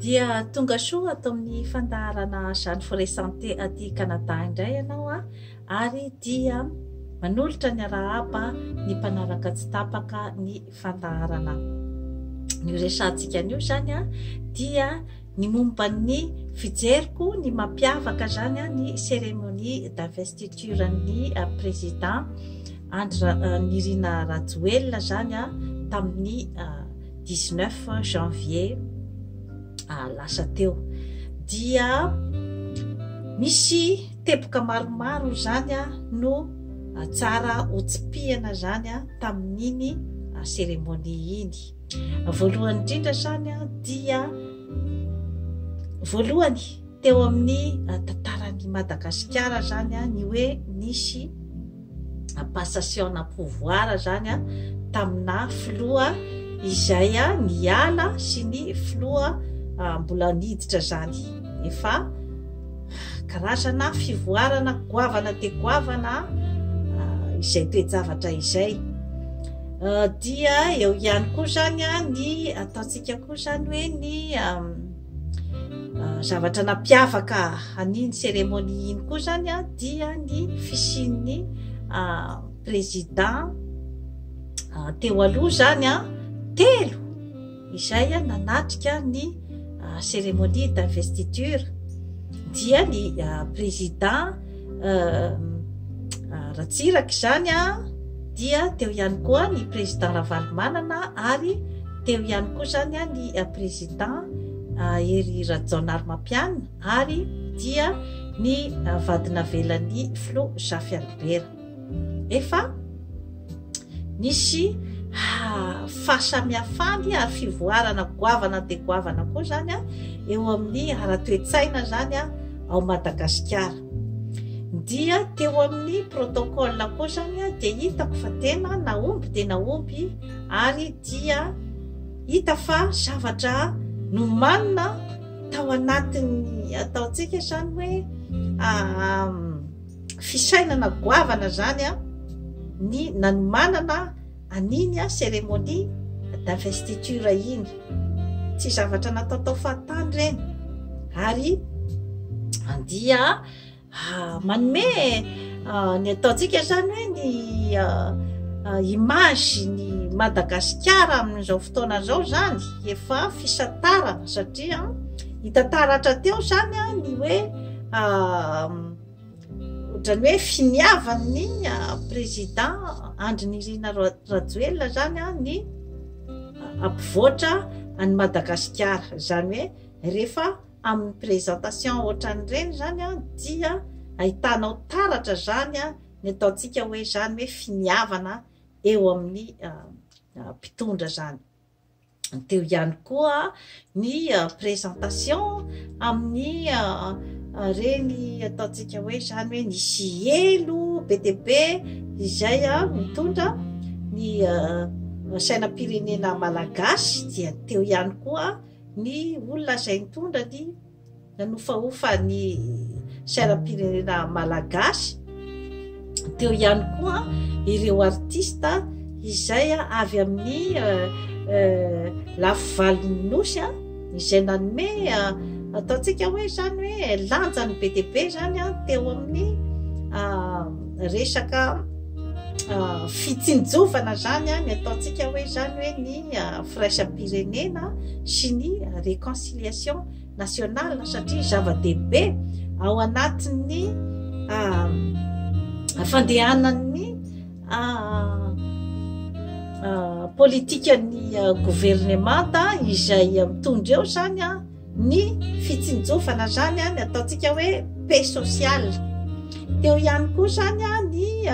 Dia tonga soa atao amin'ny fandaharana Jeanne Forêt Santé aty Canada indray ianao ary dia manolotra ny arahaba ny mpanaraka tsy tapaka ny fandaharana. Ny resantsika an'io zany dia ny momba ny fijeriko ny mampiavaka zany ny cérémonie d'investiture ny président Nirina Rajoelina zany tamin'ny 19 janvier lasa teo. Dia misy teboka maromaro zany no tsara hotsipihana zany tamin'iny cérémonie iny. Voalohany indrindra zany dia voalohany teo amin'ny tantaran'i Madagasikara zany ny hoe nisy passation na pouvoir zany tamina filoha izay niala sy ny filoha mbola niditra zany. Efa karazana fivoarana goavana de goavana izay toe-javatra izay. Dia eo ihany koa zany ny ataontsika koa zany hoe ny zavatra nampiavaka an'iny cérémonie iny koa zany dia ny fisian'ny président teo aloha zany telo izay nanatrika ny cérémonie d'investiture. Dia ny président Ratsiraka zany dia teo ihany koa ny président Ravalomanana ary teo ihany koa zany ny président Hery Rajaonarimampianina ary dia ny vadina velan'ny Flo Jafy Albert. Efa nisy fahasamihafany ary fivoarana goavana de goavana koa zany eo amin'ny ara-toetsaina zany ao Madagasikara. Dia teo amin'ny protocole koa zany dia hitako fa tena naomby de naomby ary dia hita fa zavatra nomanina tao anatin'ny ataontsika zany hoe fisainana goavana zany ny nanomanana an'iny cérémonie d'investiture iny. Tsy zavatra nataotao fahatany reny ary dia manome ny ataontsika zany hoe ny image ny Madagasikara amin'izao fotoana zao zany efa fisatarana satria hitataratra teo zany ny hoe ohatrany hoe finiavan'ny président Nirina Rajoelina zany ny ampivoatra any Madagasikara. Zany hoe rehefa amin'ny présentation ohatran'ireny zany dia ahitanao taratra zany ny ataontsika hoe zany hoe finiavana eo amin'ny mpitondra zany. Teo ihany koa ny présentation amin'ny reny ataontsika hoe zany hoe nisy elo be de be izay mitondra ny sainam-pirenena malagasy. Dia teo ihany koa ny olona izay mitondra ny nanofahofa ny sainam-pirenena malagasy. Teo ihany koa ireo artista izay avy amin'ny lafivalonynosy izay nanome ataontsika hoe zany hoe lanjany be de be zany teo amin'ny resaka fitsinjovana zany ny ataontsika hoe zany hoe ny firaisam-pirenena sy ny réconciliation nationale satria zava-dehibe ao anatin'ny fandehanan'ny politikan'ny gouvernemanta izay mitondra eo zany ny fitsinjovana zany ny ataontsika hoe paix sociale. Teo ihany koa zany ny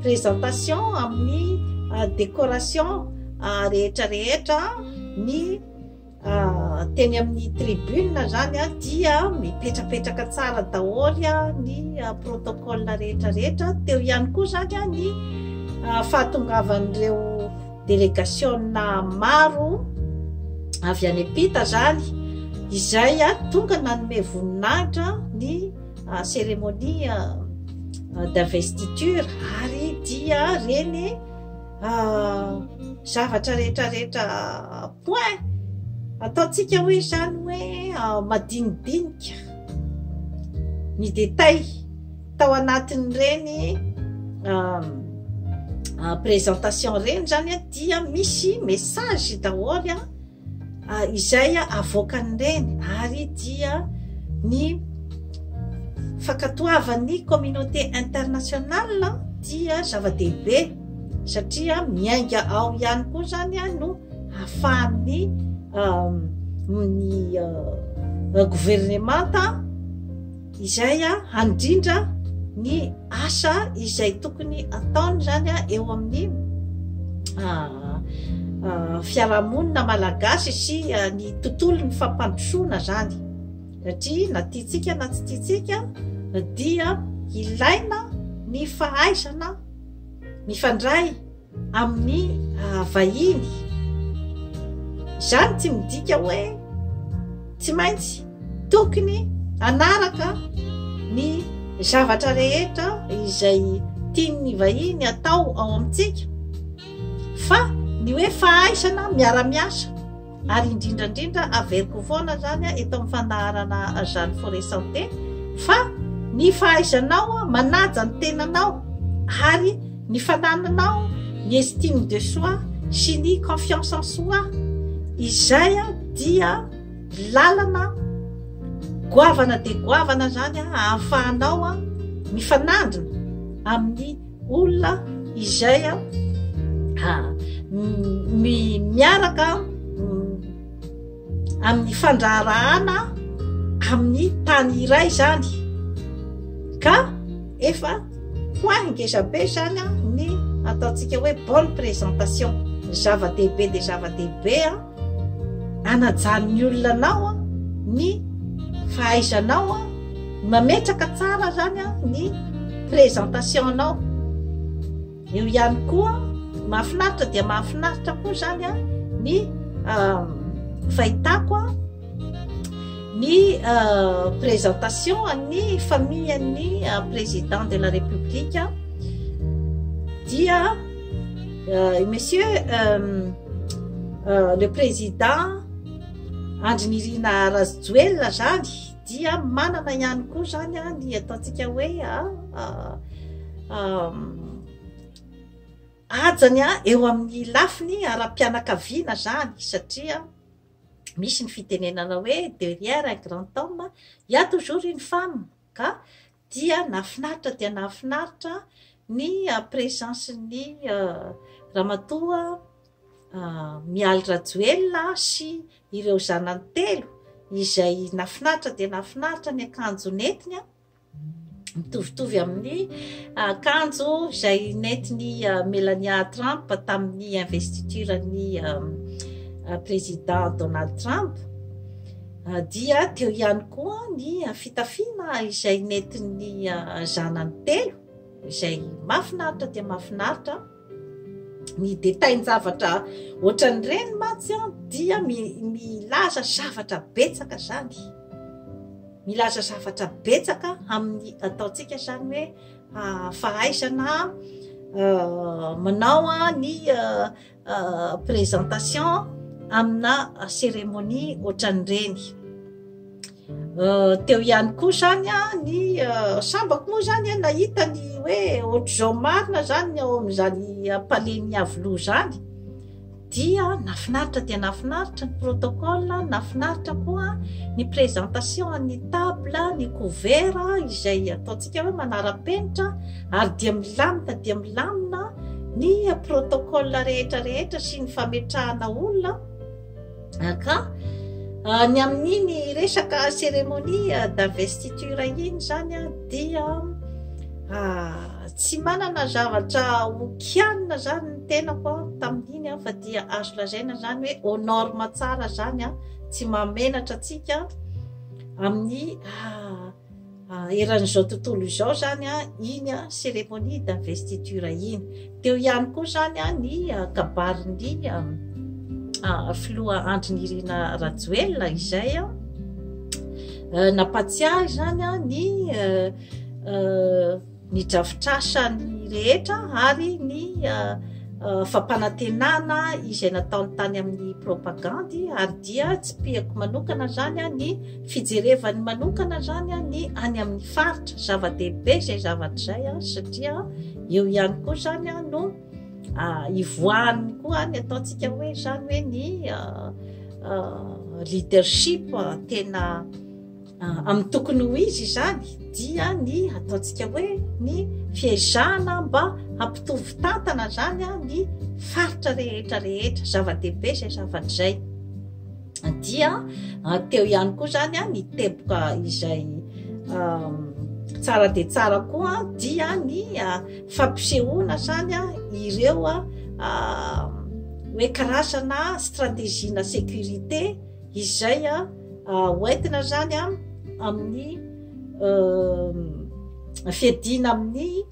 présentation amin'ny décoration rehetrarehetra ny teny amin'ny tribune zany dia mipetrapetraka tsara daholy ny protocole rehetrarehetra. Teo ihany koa zany ny fahatongavan'ireo délégation maro avy any ampita zany izay tonga nanome voninahitra ny cérémonie d'investiture ary dia reny zavatra rehetrarehetra point ataontsika hoe zany hoe madinidinika ny detay tao anatin'ireny présentation reny zany dia misy message daholo izay avoakan'ireny ary dia ny fankatoavan'ny communauté internationale dia zava-dehibe satria miainga ao ihany koa zany no ahafahan'ny ny gouvernemanta izay handrindra ny asa izay tokony ataony zany eo amin'ny fiarahamonina malagasy sy ny tontolo ny fampandrosoana zany satria na tiatsika na tsy tiatsika dia ilaina ny fahaizana mifandray amin'ny vahiny zany tsy midika hoe tsy maintsy tokony anaraka ny zavatra rehetra izay tian'ny vahiny atao ao amintsika fa ny hoe fahaizana miara-miasa ary indrindrandrindra averiko foana zany eto amin'ny fandaharana zany forêt santé fa ny fahaizanao manaja ny tenanao ary ny fanananao ny estime de soi sy ny confiance en soi izay dia lalana goavana de goavana zany ahafahanao mifanandrina amin'ny olona izay miaraka amin'ny fandraharahana amin'ny tany iray zany ka efa hoangezabe zany ny ataontsika hoe bonne présentation zava-dehibe de zava-dehibe anajan'ny olonanao ny fahaizanao mametraka tsara zany ny présentation-nao eo ihany koa mahafinaritra dia mahafinaritra koa zany ny fahitako ny présentation ny famillen'ny président de la république dia monsieur le président Andry Nirina Rajoelina zany dia manana ihany koa zany ny ataontsika hoe ajany eo amin'ny lafiny ara-pianakaviana zany satria misy ny fitenenana hoe derrière un grand homme il y a toujours une femme ka dia nafinaritra dia nafinaritra ny présence ny ramatoa Mialy Rajoelina sy ireo zanany telo izay nafinaritra dia nafinaritra ny akanjo netiny mitovitovy amin'ny akanjo izay netiny Melania Trump tamin'ny investiture ny président Donald Trump dia teo ihany koa ny fitafiana izay netiny zanany telo izay mafinaritra dia mafinaritra ny detail-javatra ohatran'ireny mantsy dia milaza zavatra betsaka zany milaza zavatra betsaka amin'ny ataontsika zany hoe fahaizana manao ny présentation amina cérémonie ohatran'ireny teo ihany koa zany ny sambako moa zany nahita ny hoe ohatr'izao marina zany ao amin'izany paleny avilo zany dia nafinaritra dia nafinaritra ny protocole nafinaritra koa ny présentation ny table ny couvert izay ataontsika hoe manara-penitra ary dia milamina ny protocole rehetra rehetra sy ny fametrahana olona ka ny amin'iny resaka cérémonie d'investiture iny zany dia tsy manana zavatra okianina zany ny tenako tamin'iny fa dia azo lazaina zany hoe aux normes tsara zany tsy mamenatra atsika amin'ny eran'izao tontolo izao zany iny cérémonie d'investiture iny teo ihany koa zany ny kabarin'ny filoha Andry Nirina Rajoelina izay nampatsiahy zany ny drafitrasa ny rehetra ary ny fampanantenana izay nataony tany amin'ny propagandy ary dia tsy piako manokana zany ny fijerevany manokana zany ny any amin'ny faritra zava-dehibe zay zavatra zay satria eo ihany koa zany no ivoahany koa ny ataontsika hoe zany hoe ny leadership tena amin'ny tokony ho izy zany dia ny ataontsika hoe ny fiezahana mba hampitovy tantana zany ny faritra rehetra zava-dehibe zay zavatra zay dia teo ihany koa zany ny teboka izay tsara de tsara koa dia ny fampisehoana zany ireo hoe karazana stratégie-na sécurité izay hoentina zany amin'ny fiadina amin'ny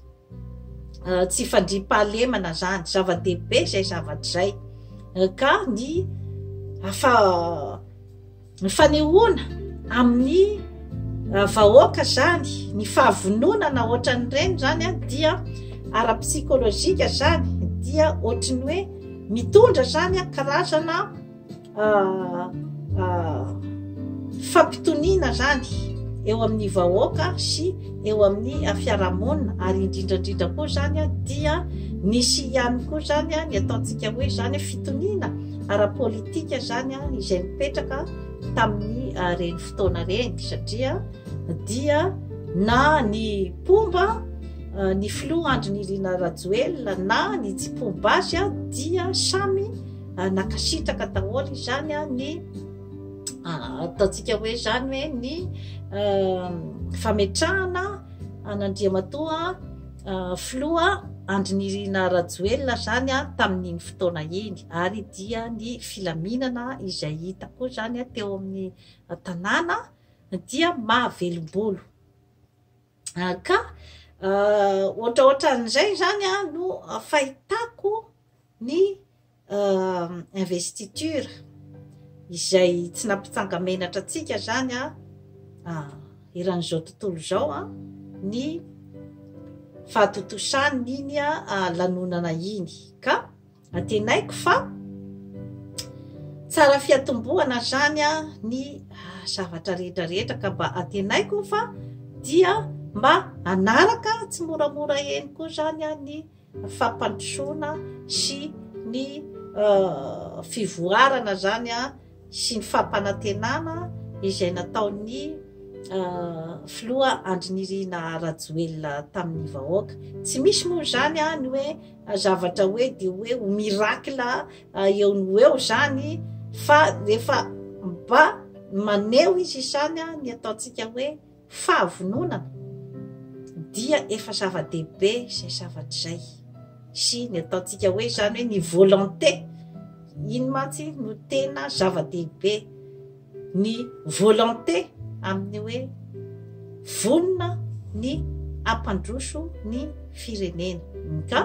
tsy fandriam-pahalemana zany zava-dehibe zay zavatra zay ka ny fanehoana amin'ny vahoaka zany ny fahavononana ohatran'ireny zany dia ara-psikolojika zany dia ohatrany hoe mitondra zany karazana fampitoniana zany eo amin'ny vahoaka sy eo amin'ny fiarahamonina ary indrindrandrindra koa zany dia nisy ihany koa zany ny ataontsika hoe zany fitoniana ara-politika zany izay mipetraka tamin'ny reny fotoana reny satria dia na ny pomba ny filoha Andry Nirina Rajoelina na ny tsy pomba azy dia samy nakasitraka daholo zany ny ataontsika hoe zany hoe ny fametrahana an'Andriamatoa filoha Andry Nirina Rajoelina zany tamin'iny fotoana iny ary dia ny filaminana izay hita koa zany teo amin'ny tanàna dia mahavelombolo ka ohatraohatran'izay zany no fahitako ny investiture izay tsy nampitsangamenatra atsika zany eran'izao tontolo zao ny fahatotosany iny lanonana iny ka atenaiko fa tsara fiatomboana zany ny zavatra rehetrarehetra ka mba atenaiko fa dia mba anaraka tsy moramora eny koa zany ny fampandrosoana sy ny fivoarana zany sy ny fampanantenana izay nataony filoha Andry Nirina Rajoelina tamin'ny vahoaka tsy misy moa zany ny hoe zavatra hoe de hoe ho mirakla eo no eo zany fa rehefa mba maneo izy zany ny ataontsika hoe fahavononana dia efa zava-dehibe zay zavatra zay sy ny ataontsika hoe zany hoe ny volonté iny mantsy no tena zava-dehibe ny volonté amin'ny hoe vonona ny ampandroso ny firenena ka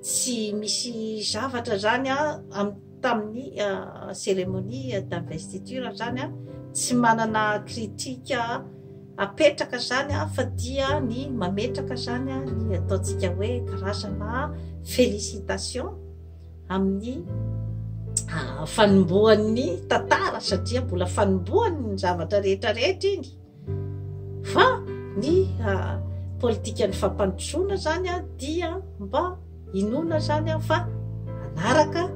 tsy misy zavatra zany tamin'ny cérémonie d'investiture zany tsy manana kritika apetraka zany fa dia ny mametraka zany ny ataontsika hoe karazana félicitation amin'ny fanomboan'ny tantara satria mbola fanomboany ny zavatra rehetrarehetra iny fa ny politika ny fampandrosoana zany dia mba inona zany fa anaraka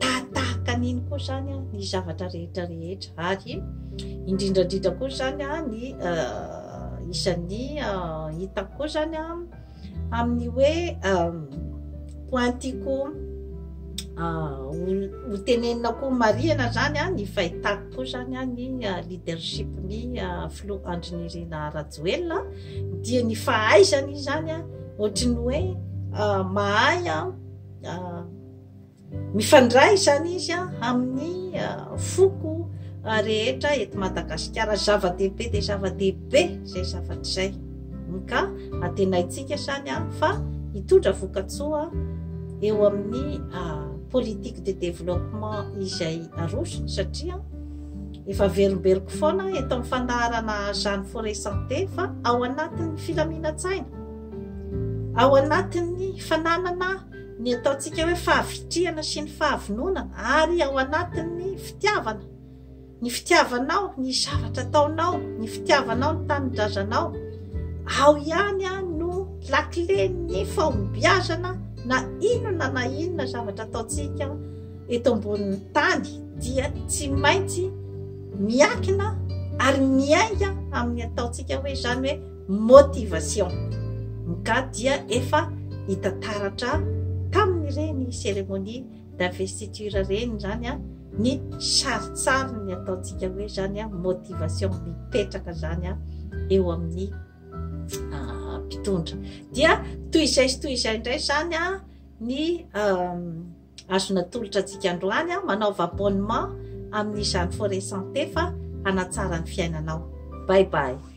tahaka an'iny koa zany ny zavatra rehetrarehetra ary indrindrandrindra koa zany ny isan'ny hitako koa zany amin'ny hoe pointiko ho tenenina koa mariana zany ny fahitako koa zany ny leadership ny filoha Andry Nirina Rajoelina dia ny fahaizany zany ohatrany hoe mahay mifandray zany izy amin'ny foko rehetra eto Madagasikara zava-dehibe de zava-dehibe zay zavatra zay ka atenaitsika zany fa hitondra vokatsoa eo amin'ny politique de développement izay arosony satria efa verimberiko foana eto amin'ny fandaharana Jeanne Forêt Santé fa ao anatin'ny filaminantsaina ao anatin'ny fananana ny ataontsika hoe fahavitriana sy ny fahavononana ary ao anatin'ny fitiavana ny fitiavanao ny zavatra ataonao ny fitiavanao ny tanindrazanao ao ihany no lakle ny fahombiazana na inona zavatra ataontsika eto ambonin'ny tany dia tsy maintsy miakina ary miainga amin'ny ataontsika hoe zany hoe motivation ka dia efa hitataratra tamin'ireny cérémonie d'investiture reny zany ny saritsary ny ataontsika hoe zany motivation mipetraka zany eo amin'ny mpitondra dia toy izay indray zany ny azona tolotra antsika androany manaova abonnement amin'izany forêt santé fa hanatsara ny fiainanao. Bye bye.